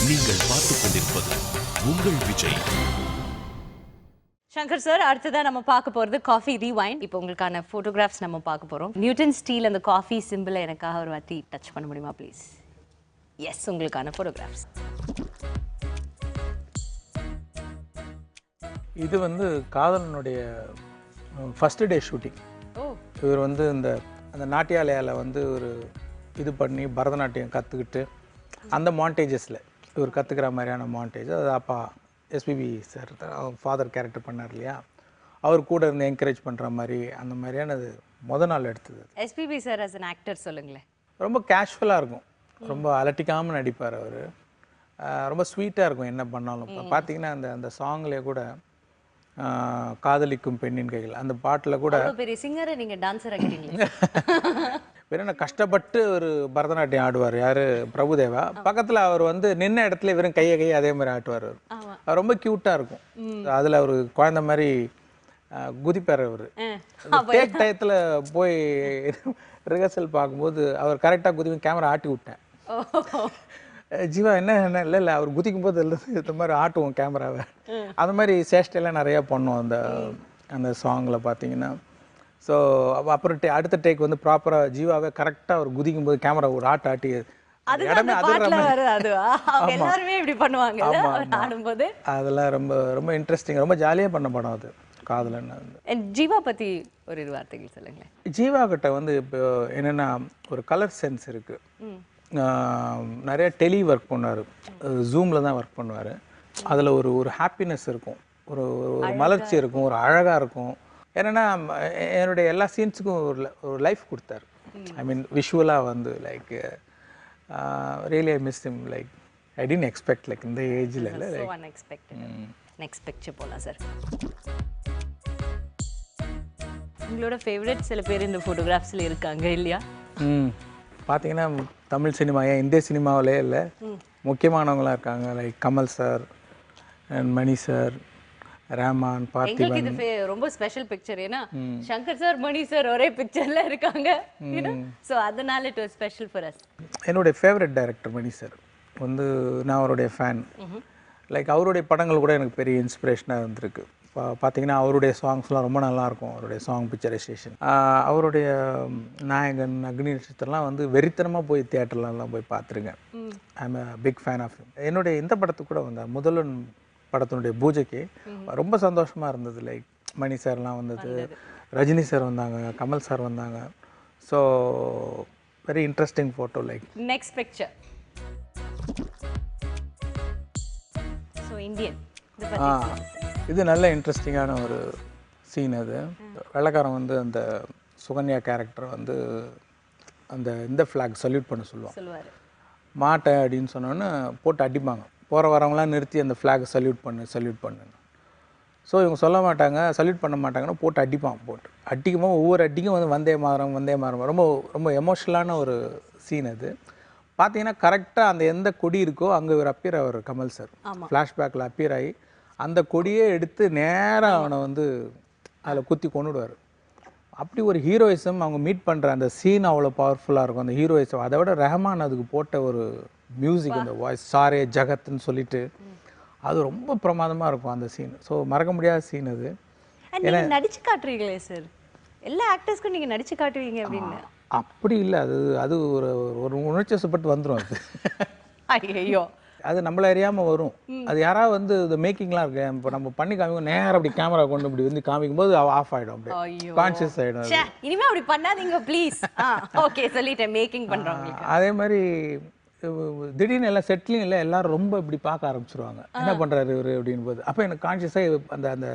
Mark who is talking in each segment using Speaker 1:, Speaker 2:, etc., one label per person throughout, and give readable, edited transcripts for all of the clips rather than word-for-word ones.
Speaker 1: நீங்கள் பார்த்துக் கொண்டிருப்பது உங்கள் விஜய்.
Speaker 2: சங்கர் சார், அடுத்ததா நம்ம பார்க்க போறது காஃபி ரீவைண்ட். இப்போ உங்களுக்கான போட்டோகிராஃப்ஸ் நம்ம பார்க்க போறோம். நியூட்டன் ஸ்டீல் அந்த காஃபி சிம்பிளை எனக்காக ஒரு வாட்டி டச் பண்ண முடியுமா ப்ளீஸ்? எஸ், உங்களுக்கான போட்டோகிராஃப்ஸ்.
Speaker 3: இது வந்து காதலனுடைய ஃபஸ்ட்டு டே ஷூட்டிங். இவர் வந்து அந்த நாட்டியாலயாவில் வந்து ஒரு இது பண்ணி பரதநாட்டியம் கற்றுக்கிட்டு அந்த மாண்டேஜஸில் இவர் கற்றுக்கிற மாதிரியான மாண்டேஜ். அது அப்பா எஸ்பிபி சார் ஃபாதர் கேரக்டர் பண்ணார் இல்லையா, அவர் கூட இருந்து என்கரேஜ் பண்ணுற மாதிரி அந்த மாதிரியானது நாள் எடுத்தது.
Speaker 2: SPB sir as an actor சொல்லுங்களேன்.
Speaker 3: ரொம்ப கேஷுவலாக இருக்கும், ரொம்ப அலட்டிக்காமல் நடிப்பார் அவர். ரொம்ப ஸ்வீட்டாக இருக்கும் என்ன பண்ணாலும். பார்த்தீங்கன்னா அந்த சாங்லேயே கூட காதலிக்கும் பெண்ணின் கைகள் அந்த பாட்டில் கூட
Speaker 2: பெரிய சிங்கரை நீங்கள் டான்ஸர் ஆகிட்டீங்க.
Speaker 3: வெறும் கஷ்டப்பட்டு ஒரு பரதநாட்டியம் ஆடுவார் யார், பிரபுதேவா. பக்கத்தில் அவர் வந்து நின்ன இடத்துல வெறும் கையை அதே மாதிரி ஆட்டுவார். அவர் ரொம்ப க்யூட்டாக இருக்கும். அதில் அவர் குழந்த மாதிரி குதிப்பார். அவர் டேக் டயத்தில் போய் ரிஹர்சல் பார்க்கும்போது அவர் கரெக்டாக குதிக்கும், கேமரா ஆட்டி விட்டேன். ஜீவா என்ன இல்லை அவர் குதிக்கும் போது இந்த மாதிரி ஆட்டுவோம் கேமராவை. அந்த மாதிரி சேஷ்டையெல்லாம் நிறையா பண்ணோம் அந்த சாங்கில் பார்த்தீங்கன்னா. ஸோ அப்புறம் அடுத்த டேக் வந்து ப்ராப்பராக ஜீவாவே கரெக்டாக அவர் குதிக்கும் போது கேமரா ஒரு ஆட்டி
Speaker 2: இடமே எல்லாருமே இப்படி பண்ணுவாங்க ஆடும்போது.
Speaker 3: அதெல்லாம் ரொம்ப ரொம்ப இன்ட்ரெஸ்டிங், ரொம்ப ஜாலியாக பண்ண படம் அது காதலன்.
Speaker 2: ஜீவா பற்றி ஒரு வார்த்தைகள் சொல்லுங்களேன்.
Speaker 3: ஜீவா கிட்ட வந்து இப்போ என்னென்னா ஒரு கலர் சென்ஸ் இருக்குது. நிறைய டெலி ஒர்க் பண்ணுவார், ஜூமில் தான் ஒர்க் பண்ணுவார். அதில் ஒரு ஹாப்பினஸ் இருக்கும், ஒரு மலர்ச்சி இருக்கும், ஒரு அழகாக இருக்கும். ஏன்னா என்னுடைய எல்லா சீன்ஸுக்கும் ஒரு லைஃப் கொடுத்தாரு. ஐ மீன் விஷுவலாக வந்து like really I miss him. Like I didn't expect like இந்த ஏஜில் இல்லை
Speaker 2: நெக்ஸ்ட் பிக்சர் போகலாம் சார். உங்களோட ஃபேவரட் சில பேர் இந்த ஃபோட்டோகிராஃப்ஸில் இருக்காங்க இல்லையா?
Speaker 3: பார்த்தீங்கன்னா தமிழ் சினிமா, ஏன் இந்திய சினிமாவிலே இல்லை, முக்கியமானவங்களாம் இருக்காங்க. Like Kamal sir and Mani sir, Rahman, Parthiban.
Speaker 2: இது ரொம்ப ஸ்பெஷல் பிக்சர். ஏன்னா சங்கர் சார் மணி சார் ஒரே பிக்சர்ல இருக்காங்க. ஸோ அதனால it was special for us.
Speaker 3: என்னுடைய ஃபேவரட் டைரக்டர் மணி சார் வந்து, நான் அவருடைய ஃபேன். லைக் அவருடைய படங்கள் கூட எனக்கு பெரிய இன்ஸ்பிரேஷனாக இருந்திருக்கு. பார்த்தீங்கன்னா அவருடைய சாங்ஸ்லாம் ரொம்ப நல்லாயிருக்கும். அவருடைய சாங் பிக்சரைசேஷன், அவருடைய நாயகன், அக்னி நட்சத்திரம்லாம் வந்து வெறித்தனமாக போய் தியேட்டர்லாம் போய் பார்த்துருக்கேன். I am a big fan of. என்னுடைய இந்த படத்துக்கு கூட வந்தார், முதல்வன் படத்தினுடைய பூஜைக்கு ரொம்ப சந்தோஷமாக இருந்தது. லைக் மணி சார்லாம் வந்தது, ரஜினி சார் வந்தாங்க, கமல் சார் வந்தாங்க. So very interesting photo. Like
Speaker 2: next picture. So Indian
Speaker 3: இது நல்ல இன்ட்ரெஸ்டிங்கான ஒரு சீன். அது வெள்ளைக்காரன் வந்து அந்த சுகன்யா கேரக்டர் வந்து இந்த ஃப்ளாக் சல்யூட் பண்ண சொல்லுவார். மாட்டை அப்படின்னு சொன்னோன்னு போட்டு அடிப்பாங்க. போகிற வரவங்களாம் நிறுத்தி அந்த ஃப்ளாக் சல்யூட் பண்ணு. ஸோ இவங்க சொல்ல மாட்டாங்க, சல்யூட் பண்ண மாட்டாங்கன்னா போட்டு அடிப்பான். போட்டு அடிக்கும்போது ஒவ்வொரு அடிக்கும் வந்து வந்தே மாறும். ரொம்ப ரொம்ப எமோஷ்னலான ஒரு சீன் அது. பார்த்தீங்கன்னா கரெக்டாக அந்த எந்த கொடி இருக்கோ அங்கே ஒரு அப்பியர் ஆவார் கமல் சார். ஃப்ளாஷ்பேக்கில் அப்பியர் ஆகி அந்த கொடியே எடுத்து நேராக அவனை வந்து அதில் குத்தி கொண்டுடுவார். அப்படி ஒரு ஹீரோயிசம் அவங்க மீட் பண்ணுற அந்த சீன் அவ்வளோ பவர்ஃபுல்லாக இருக்கும். அந்த ஹீரோயிசம் அதை விட ரஹ்மான் அதுக்கு போட்ட ஒரு மியூசிக், அந்த வாய்ஸ் சாரே ஜகத்ன்னு சொல்லிட்டு அது ரொம்ப பிரமாதமாக இருக்கும் அந்த சீன். ஸோ மறக்க முடியாத சீன் அது.
Speaker 2: ஏன்னா நடிச்சு காட்டுறீங்களே சார், எல்லா ஆக்டர்ஸ்க்கும் நீங்கள் நடிச்சு காட்டுவீங்க அப்படின்னு.
Speaker 3: அப்படி இல்லை, அது ஒரு உணர்ச்சிப்பட்டு வந்துடும் அது.
Speaker 2: ஐயோ,
Speaker 3: அது நம்மள அறியாமல் வரும். அது யாராவது வந்து இந்த மேக்கிங்லாம் இருக்கு, இப்போ நம்ம பண்ணி காமிக்கும் நேரம் அப்படி கேமரா கொண்டு இப்படி வந்து காமிக்கும் போது ஆஃப் ஆகிடும், அப்படியே கான்ஷியஸ் ஆகிடும்.
Speaker 2: இனிமேல் அப்படி பண்ணாதீங்க ப்ளீஸ். ஓகே, சொல்லிட்டேன் மேக்கிங் பண்ணுறவங்க.
Speaker 3: அதே மாதிரி திடீர்னு எல்லாம் செட்லிங் இல்லை, எல்லாரும் ரொம்ப இப்படி பார்க்க ஆரம்பிச்சிருவாங்க, என்ன பண்ணுறாரு இவர் அப்படின்னு போது. அப்போ எனக்கு கான்ஷியஸாக அந்த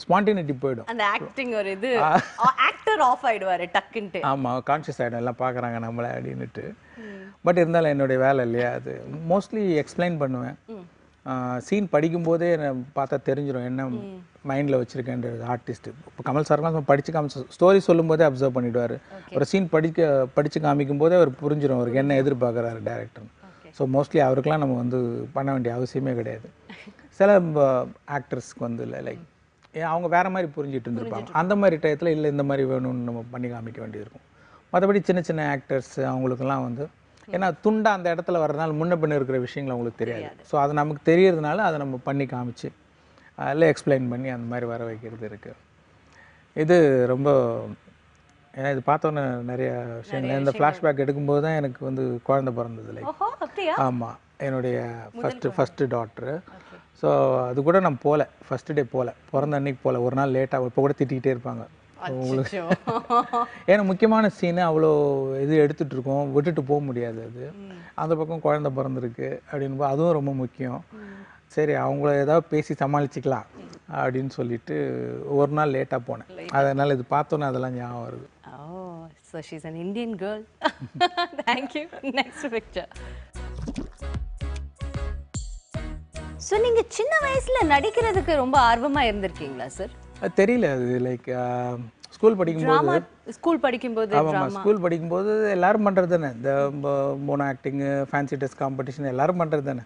Speaker 3: ஸ்பான்டினிட்டி போயிடும்.
Speaker 2: அந்த ஆக்டிங் ஒரு இது ஆக்டர் ஆஃப் ஆயிடுவாரு டக்குன்ட்டு.
Speaker 3: ஆமாம், கான்ஷியஸ் ஆகிடும், எல்லாம் பார்க்குறாங்க நம்மளை அப்படின்னுட்டு. பட் இருந்தாலும் என்னுடைய வேலை இல்லையா, அது மோஸ்ட்லி எக்ஸ்பிளைன் பண்ணுவேன். சீன் படிக்கும்போதே பார்த்தா தெரிஞ்சிடும் என்ன மைண்டில் வச்சுருக்கேன்றது ஆர்டிஸ்ட்டு. இப்போ கமல் சார்லாம் படித்து ஸ்டோரி சொல்லும் போதே அப்சர்வ் பண்ணிவிடுவார். ஒரு சீன் படித்து காமிக்கும் போதே அவர் புரிஞ்சிடும் அவருக்கு என்ன எதிர்பார்க்குறாரு டேரக்டர். ஸோ மோஸ்ட்லி அவருக்கெலாம் நம்ம வந்து பண்ண வேண்டிய அவசியமே கிடையாது. சில ஆக்டர்ஸ்க்கு வந்து இல்லை, லைக் அவங்க வேறு மாதிரி புரிஞ்சிட்டு இருந்திருப்பாங்க. அந்த மாதிரி டயத்தில் இல்லை இந்த மாதிரி வேணும்னு நம்ம பண்ணி காமிக்க வேண்டியது இருக்கும். மற்றபடி சின்ன சின்ன ஆக்டர்ஸ் அவங்களுக்கெல்லாம் வந்து ஏன்னா துண்டா அந்த இடத்துல வர்றதுனால முன்ன பின்ன இருக்கிற விஷயங்கள் அவங்களுக்கு தெரியாது. ஸோ அது நமக்கு தெரியறதுனால அதை நம்ம பண்ணி காமிச்சு அதில் எக்ஸ்பிளைன் பண்ணி அந்த மாதிரி வர வைக்கிறது இருக்குது. இது ரொம்ப ஏன்னா இது பார்த்தோன்னே நிறைய விஷயங்கள் இந்த ஃப்ளாஷ்பேக் எடுக்கும்போது தான் எனக்கு வந்து குழந்தை பிறந்தது. லைக் ஆமாம், என்னுடைய ஃபஸ்ட்டு டாக்டரு. ஸோ அது கூட நான் போகல, ஃபஸ்ட்டு டே போகல, பிறந்த அன்னைக்கு போகல, ஒரு நாள் லேட்டாக இப்போ கூட திட்டிகிட்டே இருப்பாங்க உங்களுக்கு. ஏன்னா முக்கியமான சீனு அவ்வளோ இது எடுத்துகிட்டு இருக்கோம், விட்டுட்டு போக முடியாது. அது அந்த பக்கம் குழந்தை பிறந்திருக்கு அப்படின்னு அதுவும் ரொம்ப முக்கியம். சரி அவங்கள ஏதாவது பேசி சமாளிச்சிக்கலாம் அப்படின்னு சொல்லிட்டு ஒரு நாள் லேட்டாக போனேன். அதனால் இது பார்த்தோன்னே அதெல்லாம் ஞாபகம் வருது.
Speaker 2: So she's an Indian girl. Thank you. Next picture. So நீங்கள் சின்ன வயசில் நடிக்கிறதுக்கு ரொம்ப ஆர்வமாக இருந்திருக்கீங்களா சார்?
Speaker 3: அது தெரியல, அது லைக் ஸ்கூல் படிக்கும்போது ஆமாம், ஸ்கூல் படிக்கும்போது எல்லாரும் பண்ணுறது தானே, இந்த mono acting, fancy dress competition எல்லாரும் பண்ணுறது தானே.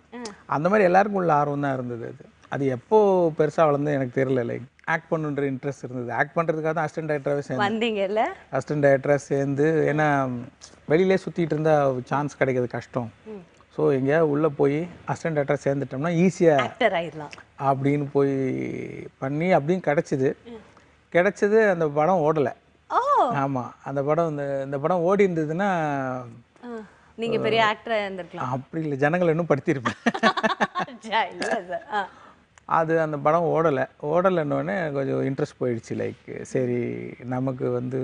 Speaker 3: அந்த மாதிரி எல்லாருக்கும் உள்ள ஆர்வம் தான் இருந்தது. அது எப்போ பெருசாக வளர்ந்து எனக்கு தெரியல. லைக் ஆக்ட் பண்ணுன்ற இன்ட்ரெஸ்ட் இருந்தது. ஆக்ட் பண்ணுறதுக்காக தான் அசிஸ்டன்ட் டைரக்டராகவே சேர்ந்து அசிஸ்டன்ட் டைரக்டராக சேர்ந்து, ஏன்னா வெளியிலே சுற்றிட்டு இருந்தால் சான்ஸ் கிடைக்கிறது கஷ்டம். ஸோ எங்கேயாவது உள்ளே போய் அசிஸ்டன்ட் டைரக்டராக சேர்ந்துட்டோம்னா ஈஸியாக
Speaker 2: ஆக்டர் ஆயிடலாம் அப்படின்னு
Speaker 3: போய் பண்ணி அப்படின்னு கிடச்சிது. அந்த படம் ஓடலை. ஆமாம், அந்த படம் இந்த படம் ஓடி இருந்ததுன்னா
Speaker 2: நீங்கள் பெரிய ஆக்டராக இருந்திருக்கலாம்.
Speaker 3: அப்படி இல்லை, ஜனங்கள் இன்னும் படுத்திருப்பேன். அது அந்த படம் ஓடலைன்னொடனே கொஞ்சம் இன்ட்ரெஸ்ட் போயிடுச்சு. லைக் சரி நமக்கு வந்து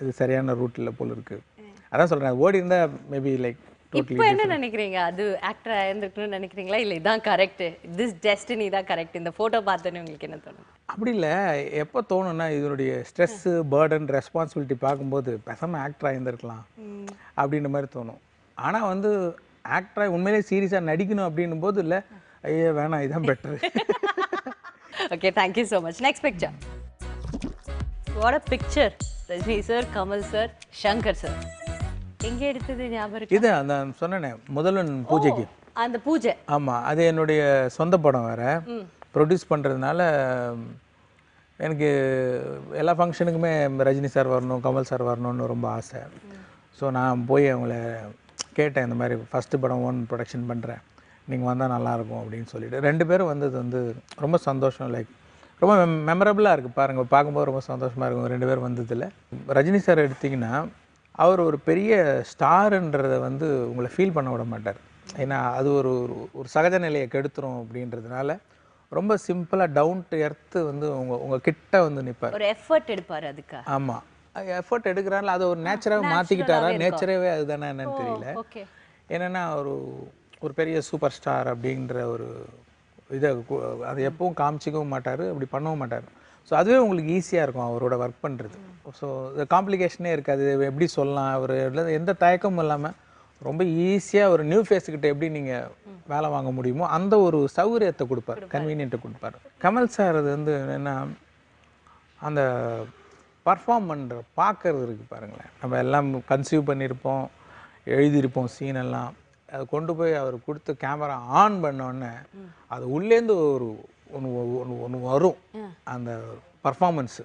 Speaker 3: இது சரியான ரூட் இல்லை போல இருக்குது. அதான் சொல்கிறேன், ஓடி இருந்தால் மேபி லைக்.
Speaker 2: இப்போ என்ன நினைக்கிறீங்க, அது ஆக்டர் ஆயிருந்துருக்கணும்னு நினைக்கிறீங்களா, இல்லை இதான் கரெக்ட், திஸ் டெஸ்டினி தான் கரெக்ட், இந்த ஃபோட்டோ பார்த்தோன்னே உங்களுக்கு என்ன தோணும்?
Speaker 3: அப்படி இல்லை, எப்போ தோணுன்னா இதனுடைய ஸ்ட்ரெஸ்ஸு, பேர்டன், ரெஸ்பான்சிபிலிட்டி பார்க்கும்போது பேசாமல் ஆக்டர் ஆயிருந்துருக்கலாம் அப்படின்ற மாதிரி தோணும். ஆனால் வந்து ஆக்டராக உண்மையிலே சீரியஸாக நடிக்கணும் அப்படின்னும் போது இல்லை, ஐயோ வேணாம், இதுதான் better.
Speaker 2: Okay, thank you so much. Next picture. What a picture. Rajini sir, Kamal sir, Shankar sir. எங்கே எடுத்தது ஞாபகம்?
Speaker 3: இது அந்த சொன்னேனே முதல்வன் பூஜைக்கு,
Speaker 2: அந்த பூஜை.
Speaker 3: ஆமாம், அது என்னுடைய சொந்த படம் வேறு, ப்ரொடியூஸ் பண்ணுறதுனால எனக்கு எல்லா ஃபங்க்ஷனுக்குமே ரஜினி சார் வரணும், கமல் சார் வரணும்னு ரொம்ப ஆசை. ஸோ நான் போய் அவங்கள கேட்டேன், இந்த மாதிரி ஃபஸ்ட்டு படம் ஓன் ப்ரொடக்ஷன் பண்ணுறேன், நீங்கள் வந்தால் நல்லாயிருக்கும் அப்படின்னு சொல்லிட்டு. 2 பேரும் வந்தது வந்து ரொம்ப சந்தோஷம். லைக் ரொம்ப மெமரபுளாக இருக்குது பாருங்கள், பார்க்கும்போது ரொம்ப சந்தோஷமாக இருக்கும் 2 பேர் வந்ததில். ரஜினி சார் எடுத்திங்கன்னா அவர் ஒரு பெரிய ஸ்டாருன்றதை வந்து உங்களை ஃபீல் பண்ண விட மாட்டார். ஏன்னா அது ஒரு சகஜ நிலையை கெடுத்துரும் அப்படின்றதுனால ரொம்ப சிம்பிளாக டவுன் டு எர்த்து வந்து உங்கள் கிட்ட வந்து நிற்பார்.
Speaker 2: ஒரு எஃபர்ட் எடுப்பார் அதுக்கு.
Speaker 3: ஆமாம், எஃபர்ட் எடுக்கிறாங்கள அதை ஒரு நேச்சராகவே மாற்றிக்கிட்டாரா, நேச்சராகவே அதுதானே என்னன்னு தெரியல. என்னென்னா ஒரு பெரிய சூப்பர் ஸ்டார் அப்படின்ற ஒரு இதை அதை எப்பவும் காமிச்சிக்கவும் மாட்டார், அப்படி பண்ணவும் மாட்டார். ஸோ அதுவே உங்களுக்கு ஈஸியாக இருக்கும் அவரோட ஒர்க் பண்ணுறது. ஸோ இது காம்ப்ளிகேஷனே இருக்காது, எப்படி சொல்லலாம், அவர் எந்த தயக்கமும் இல்லாமல் ரொம்ப ஈஸியாக ஒரு நியூ ஃபேஸுக்கிட்ட எப்படி நீங்கள் வேலை வாங்க முடியுமோ அந்த ஒரு சௌகரியத்தை கொடுப்பார், கன்வீனியன்ட்டை கொடுப்பார். கமல் சார் அது வந்து என்னென்னா அந்த பர்ஃபார்ம் பண்ணுற பார்க்கறது இருக்குது பாருங்களேன். நம்ம எல்லாம் கன்சீவ் பண்ணியிருப்போம், எழுதியிருப்போம் சீனெல்லாம், அதை கொண்டு போய் அவர் கொடுத்து கேமரா ஆன் பண்ணோடனே அது உள்ளேருந்து ஒன்று வரும், அந்த பர்ஃபார்மன்ஸு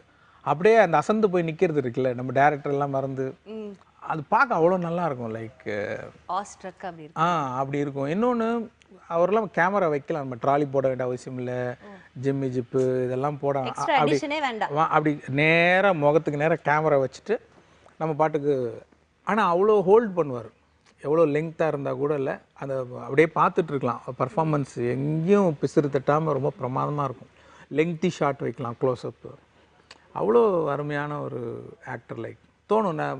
Speaker 3: அப்படியே அந்த அசந்து போய் நிற்கிறது இருக்குல்ல, நம்ம டேரக்டர்லாம் மறந்து அது பார்க்க அவ்வளோ நல்லாயிருக்கும். லைக் அப்படி இருக்கும். இன்னொன்று அவரெல்லாம் கேமரா வைக்கலாம், நம்ம ட்ராலி போட வேண்டிய அவசியம் இல்லை, ஜிம்மி ஜிப்பு இதெல்லாம் போட அப்படி நேராக முகத்துக்கு நேராக கேமரா வச்சுட்டு நம்ம பாட்டுக்கு. ஆனால் அவ்வளோ ஹோல்ட் பண்ணுவார், எவ்வளோ லெங்க்த்தாக இருந்தால் கூட இல்லை, அந்த அப்படியே பார்த்துட்ருக்கலாம். பர்ஃபார்மன்ஸ் எங்கேயும் பிசுறு தட்டாமல் ரொம்ப பிரமாதமாக இருக்கும். லெங்க்தி ஷாட் வைக்கலாம், க்ளோஸ்அப்பு, அவ்வளோ அருமையான ஒரு ஆக்டர். லைக் தோணும், நான்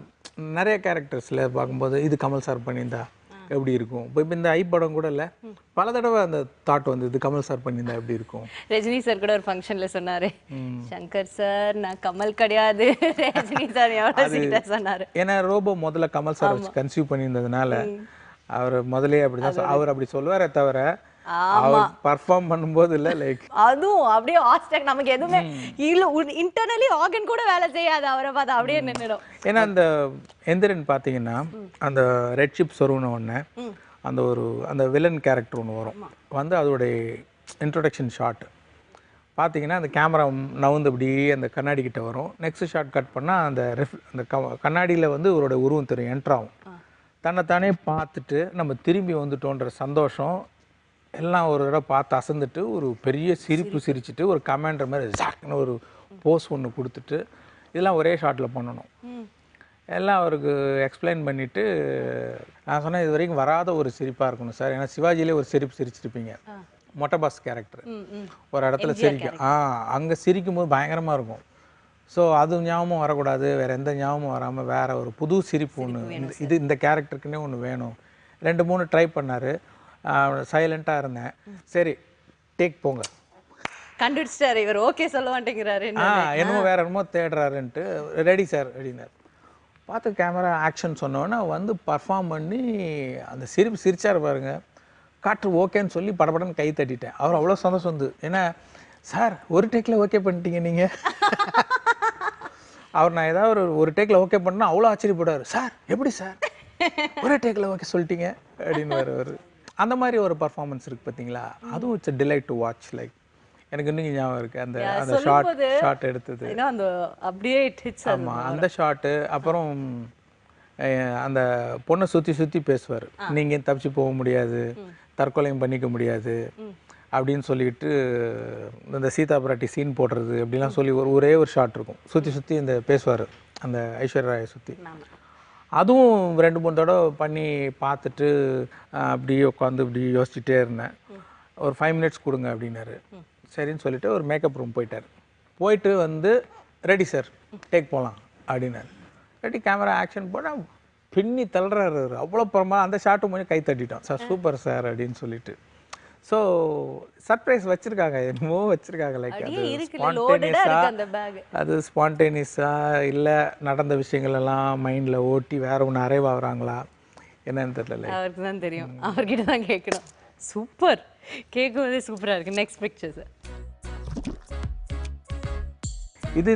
Speaker 3: நிறைய கேரக்டர்ஸில் பார்க்கும்போது இது கமல் சார் பண்ணியிருந்தா எப்படி இருக்கும். இப்போ இந்த ஐ படம் கூட இல்லை, பல தடவை அந்த தாட் வந்து இது கமல் சார் பண்ணியிருந்தா எப்படி இருக்கும்.
Speaker 2: ரஜினி சார் கூட ஒரு ஃபங்க்ஷனில் சொன்னார், சங்கர் சார் நான் கமல் கிடையாது, ரஜினி சார் எவ்வளோ சொன்னார்.
Speaker 3: ஏன்னா ரோபோ முதல்ல கமல் சார் வச்சு கன்சீவ் பண்ணியிருந்ததுனால அவர் முதலே அப்படி தான் அவர் அப்படி சொல்லுவாரே தவிர அவர் பர்ஃபார்ம் பண்ணும்போது இல்லை. லைக்
Speaker 2: அதுவும் அப்படியே ஆஸ்டாக், நமக்கு எதுவுமே இன்டர்னலி ஆர்கன் கூட வேலை செய்யாது, அவரை பார்த்து அப்படியே நின்றுடும்.
Speaker 3: ஏன்னா அந்த எந்திரன் பார்த்தீங்கன்னா அந்த ரெட் ஷிப் சொருவின உடனே அந்த வில்லன் கேரக்டர் ஒன்று வரும் வந்து அதோடைய இன்ட்ரொடக்ஷன் ஷாட் பார்த்தீங்கன்னா அந்த கேமரா நவுந்து அப்படி அந்த கண்ணாடி கிட்ட வரும். நெக்ஸ்ட் ஷாட் கட் பண்ணால் அந்த கண்ணாடியில் வந்து இவரோட உருவம் தெரியும், என்ட்ராகும். தன்னைத்தானே பார்த்துட்டு நம்ம திரும்பி வந்துட்டோன்ற சந்தோஷம் எல்லாம் ஒரு தடவை பார்த்து அசந்துட்டு ஒரு பெரிய சிரிப்பு சிரிச்சுட்டு ஒரு கமெண்ட்ற மாதிரி ஜாக்னு ஒரு போஸ் ஒன்று கொடுத்துட்டு இதெல்லாம் ஒரே ஷாட்டில் பண்ணணும். எல்லாம் அவருக்கு எக்ஸ்பிளைன் பண்ணிவிட்டு நான் சொன்னேன் இது வரைக்கும் வராத ஒரு சிரிப்பாக இருக்கணும் சார். ஏன்னா சிவாஜிலே ஒரு சிரிப்பு சிரிச்சிருப்பீங்க, மொட்டை பாஸ் கேரக்டர் ஒரு இடத்துல சிரிக்கும், அங்கே சிரிக்கும் போது பயங்கரமாக இருக்கும். ஸோ அது ஞாபகம் வரக்கூடாது, வேறு எந்த ஞாபகமும் வராமல் வேறு ஒரு புது சிரிப்பு ஒன்று இந்த கேரக்டருக்குன்னே ஒன்று வேணும். 2-3 ட்ரை பண்ணார். சைலண்ட்டாக இருந்தேன். சரி டேக் போங்க
Speaker 2: கண்டுபிடிச்சிட்டாரு இவர், ஓகே சொல்ல மாட்டேங்கிறாரு,
Speaker 3: என்னமோ வேறு என்னமோ தேடுறாருன்ட்டு ரெடி சார் அப்படின்னாரு. பார்த்து கேமரா ஆக்ஷன் சொன்னோன்னே வந்து பர்ஃபார்ம் பண்ணி அந்த சிரிப்பு சிரிச்சார் பாருங்க. காற்று ஓகேன்னு சொல்லி படப்படன்னு கை தட்டிட்டேன். அவர் அவ்வளோ சந்தோஷம் வந்து, ஏன்னா சார் ஒரு டேக்கில் ஓகே பண்ணிட்டீங்க நீங்கள். அவர் நான் ஏதாவது ஒரு டேக்கில் ஓகே பண்ணால் அவ்வளோ ஆச்சரியப்படுவார். சார் எப்படி சார் ஒரே டேக்கில் ஓகே சொல்லிட்டீங்க அப்படின்னு வருவார். அந்த மாதிரி ஒரு பர்ஃபார்மன்ஸ் இருக்குது பார்த்தீங்களா, அதுவும் it's delight to watch. Like எனக்கு இன்னும் ஞாபகம் இருக்குது அந்த ஷார்ட் எடுத்தது,
Speaker 2: அந்த அப்படியே
Speaker 3: ஆமாம் அந்த ஷாட்டு. அப்புறம் அந்த பொண்ணை சுற்றி சுற்றி பேசுவார், நீங்கள் தப்பிச்சு போக முடியாது, தற்கொலையும் பண்ணிக்க முடியாது அப்படின்னு சொல்லிட்டு இந்த சீதா பிராட்டி சீன் போடுறது அப்படிலாம் சொல்லி ஒரே ஒரு ஷாட் இருக்கும், சுற்றி சுற்றி இந்த பேசுவார் அந்த ஐஸ்வர்யா ராயை சுற்றி. அதுவும் 2-3 தடவை பண்ணி பார்த்துட்டு அப்படி உட்காந்து இப்படி யோசிச்சுட்டே இருந்தேன். ஒரு 5 மினிட்ஸ் கொடுங்க அப்படின்னாரு. சரின்னு சொல்லிட்டு ஒரு மேக்கப் ரூம் போயிட்டு வந்து ரெடி சார் டேக் போகலாம் அப்படின்னாரு. ரெடி கேமரா ஆக்ஷன் போனால் பின்னி தள்ளுறாரு. அவ்வளோ புறமா அந்த ஷாட்டும் கொஞ்சம் கை தட்டிட்டோம், சார் சூப்பர் சார் அப்படின்னு சொல்லிட்டு. ஸோ சர்ப்ரைஸ் வச்சுருக்காங்க, என்னமோ வச்சுருக்காங்க. லைக் அது ஸ்பான்டேனியஸாக இல்லை நடந்த விஷயங்கள் எல்லாம் மைண்டில் ஓட்டி வேற ஒன்று அரைவாகிறாங்களா என்னன்னு தெரியல,
Speaker 2: அவருக்கு தான் தெரியும், அவர்கிட்ட தான் கேட்கணும். சூப்பர், கேட்கும் போதே சூப்பராக இருக்குது. Next picture sir.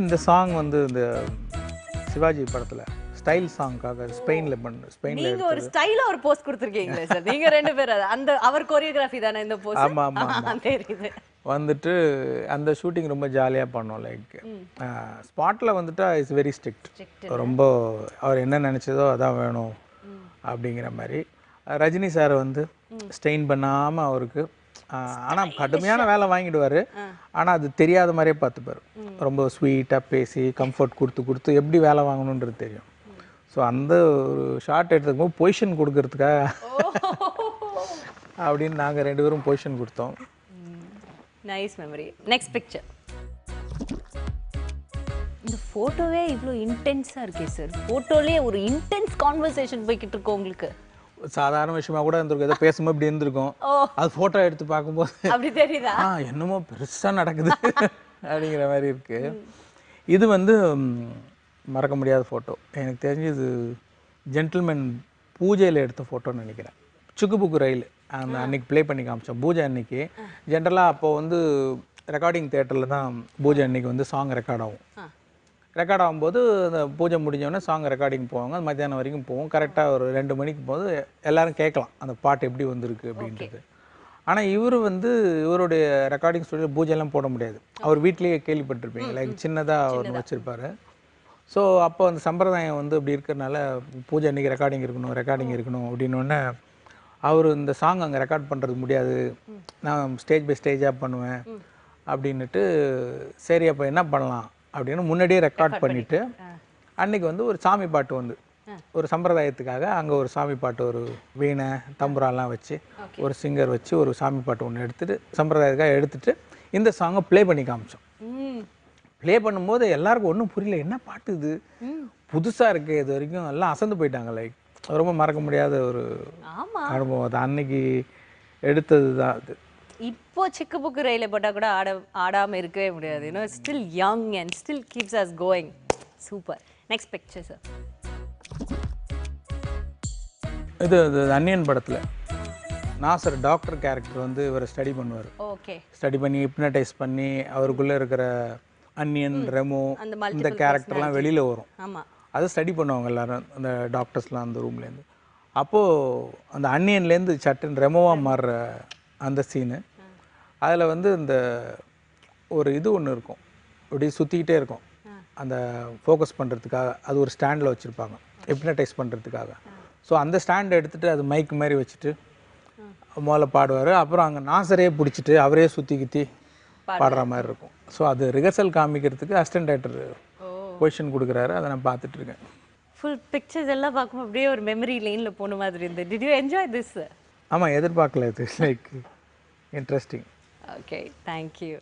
Speaker 3: இந்த சாங் வந்து இந்த சிவாஜி படத்தில் ஸ்டைல் சாங்காக ஸ்பெயினில்
Speaker 2: நீங்க ஒரு ஸ்டைலா ஒரு போஸ்ட் கொடுத்துருக்கீங்களே சார், நீங்க 2 பேரும் அந்த அவர் கோரியோகிராஃபி தானே இந்த போஸ்ட்?
Speaker 3: ஆமாம் ஆமாம் தெரியுது. வந்துட்டு அந்த ஷூட்டிங் ரொம்ப ஜாலியாக பண்ணோம். லைக் ஸ்பாட்டில் வந்துட்டு இட்ஸ் வெரி ஸ்ட்ரிக்ட், ரொம்ப அவர் என்ன நினச்சதோ அதான் வேணும் அப்படிங்கிற மாதிரி. ரஜினி சார் வந்து ஸ்டெயின் பண்ணாமல் அவருக்கு, ஆனால் கடுமையான வேலை வாங்கிடுவார், ஆனால் அது தெரியாத மாதிரியே பார்த்துப்பார். ரொம்ப ஸ்வீட்டாக பேசி கம்ஃபர்ட் கொடுத்து எப்படி வேலை வாங்கணுன்றது தெரியும். ஸோ அந்த ஒரு ஷார்ட் எடுத்துக்கும் பொசிஷன் கொடுக்கறதுக்காக அப்படின்னு நாங்கள் 2 பேரும் பொசிஷன் கொடுத்தோம்.
Speaker 2: Nice memory. Next picture. இந்த ஃபோட்டோவே இவ்வளோ இன்டென்ஸாக இருக்கே சார், ஃபோட்டோலேயே ஒரு இன்டென்ஸ் கான்வர்சேஷன் போய்கிட்டு இருக்கோம் உங்களுக்கு.
Speaker 3: சாதாரண விஷயமா கூட இருந்திருக்கும், ஏதோ பேசும்போது இப்படி இருந்திருக்கும், அது ஃபோட்டோ எடுத்து பார்க்கும்போது
Speaker 2: அப்படி தெரியுதா,
Speaker 3: என்னமோ பெருசாக நடக்குது அப்படிங்கிற மாதிரி இருக்குது. இது வந்து மறக்க முடியாத ஃபோட்டோ. எனக்கு தெரிஞ்சு இது ஜென்டில்மேன் பூஜையில் எடுத்த ஃபோட்டோன்னு நினைக்கிறேன். சுக்குபுக்கு ரயில் அந்த அன்னைக்கு ப்ளே பண்ணி காமிச்சோம் பூஜை அன்னைக்கு. ஜென்ரலாக அப்போது வந்து ரெக்கார்டிங் தேட்டரில் தான் பூஜை அன்னைக்கு வந்து சாங் ரெக்கார்ட் ஆகும். ரெக்கார்ட் ஆகும்போது அந்த பூஜை முடிஞ்சோடனே சாங் ரெக்கார்டிங் போவாங்க, அது மத்தியானம் வரைக்கும் போவோம். கரெக்டாக ஒரு 2 மணிக்கு போது எல்லோரும் கேட்கலாம் அந்த பாட்டு எப்படி வந்திருக்கு அப்படின்றது. ஆனால் இவர் வந்து இவருடைய ரெக்கார்டிங் ஸ்டுடியோ பூஜையெல்லாம் போட முடியாது, அவர் வீட்லேயே கேள்விப்பட்டிருப்பீங்க, லைக் சின்னதாக ஒன்று வச்சுருப்பார். ஸோ அப்போ அந்த சம்பிரதாயம் வந்து இப்படி இருக்கிறனால பூஜை அன்றைக்கி ரெக்கார்டிங் இருக்கணும் அப்படின்னோடனே அவர் இந்த சாங் அங்கே ரெக்கார்ட் பண்ணுறது முடியாது, நான் ஸ்டேஜ் பை ஸ்டேஜாக பண்ணுவேன் அப்படின்ட்டு. சரி அப்போ என்ன பண்ணலாம் அப்படின்னு முன்னாடியே ரெக்கார்ட் பண்ணிவிட்டு அன்றைக்கி வந்து ஒரு சாமி பாட்டு வந்து ஒரு சம்பிரதாயத்துக்காக அங்கே ஒரு சாமி பாட்டு, ஒரு வீணை தம்புராலாம் வச்சு ஒரு சிங்கர் வச்சு ஒரு சாமி பாட்டு ஒன்று எடுத்துகிட்டு சம்பிரதாயத்துக்காக எடுத்துகிட்டு இந்த சாங்கை ப்ளே பண்ணி காமிச்சோம். ப்ளே பண்ணும்போது எல்லாருக்கும் ஒன்றும் புரியல, என்ன பாட்டு இது புதுசாக இருக்குது, இது வரைக்கும் எல்லாம் அசந்து போயிட்டாங்க. லைக் ரொம்ப மறக்க முடியாத ஒரு அனுபவம் அது, அன்னைக்கு எடுத்தது தான் அது.
Speaker 2: இப்போ சிக்கு புக்கு ரயில போட்டால் கூட ஆடாமல் இருக்கவே முடியாது. இன்னும் still young and still keeps as going. Super. Next picture sir.
Speaker 3: இது அன்னியன் படத்தில் நாசர் டாக்டர் கேரக்டர் வந்து இவரை ஸ்டடி பண்ணுவார்.
Speaker 2: ஓகே.
Speaker 3: ஸ்டடி பண்ணி ஹிப்னடைஸ் பண்ணி அவருக்குள்ளே இருக்கிற அன்னியன் ரெமோ இந்த கேரக்டர்லாம் வெளியில் வரும்.
Speaker 2: ஆமாம்,
Speaker 3: அதை ஸ்டடி பண்ணுவாங்க எல்லோரும் அந்த டாக்டர்ஸ்லாம் அந்த ரூம்லேருந்து. அப்போது அந்த அன்னியன்லேருந்து சட்டுன்னு ரெமோவாக மாறுற அந்த சீனு, அதில் வந்து இந்த ஒரு இது ஒன்று இருக்கும், அப்படி சுற்றிக்கிட்டே இருக்கும், அந்த ஃபோக்கஸ் பண்ணுறதுக்காக அது ஒரு ஸ்டாண்டில் வச்சுருப்பாங்க ஹிப்னடைஸ் பண்ணுறதுக்காக. ஸோ அந்த ஸ்டாண்ட் எடுத்துகிட்டு அது மைக் மாதிரி வச்சுட்டு முதல்ல பாடுவார். அப்புறம் அங்கே நாசரையே பிடிச்சிட்டு அவரே சுற்றி கித்தி பாடுற மாதிரி இருக்கும். ஸோ அது ரிஹர்சல் காமிக்கிறதுக்கு அசிஸ்டன்ட் டைரக்டர் பொசிஷன் கொடுக்குறாரு. அதை நான் பார்த்துட்ருக்கேன்.
Speaker 2: ஃபுல் பிக்சர்ஸ் எல்லாம் பார்க்கும்போது அப்படியே ஒரு மெமரி லைனில் போன மாதிரி இருந்தது. Did you enjoy this?
Speaker 3: ஆமாம், எதிர்பார்க்கல. இது லைக் இன்ட்ரெஸ்டிங்.
Speaker 2: Okay, thank you.